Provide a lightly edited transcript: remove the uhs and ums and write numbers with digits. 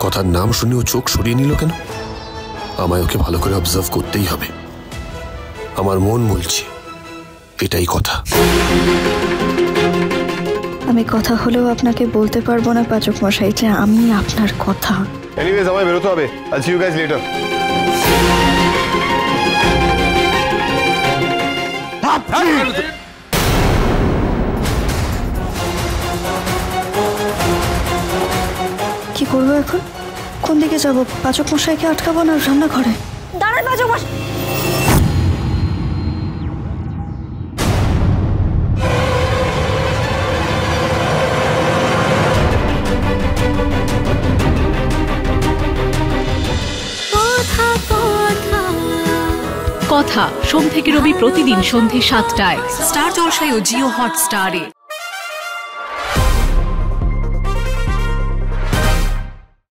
কথার নাম শুনে ও চোখ সরিয়ে নিল কেন? আমায় ওকে ভালো করে অবজার্ভ করতেই হবে। আমার মন বলছে এটাই কথা। আমি কথা হলেও আপনাকে বলতে পারবো না পাচক মশাই যে আমি আপনার কথা। এনিওয়েজ আমায় বেরোতে হবে। I'll see you guys later. কি করবো এখন? কোন দিকে যাব? পাচক মশাইকে আটকাবো না রান্নাঘরে? দাঁড়ান পাচক মশাই। কথা সোম থেকে রবি প্রতিদিন সন্ধ্যে ৭টায় স্টার জলসায় ও জিও হটস্টারে।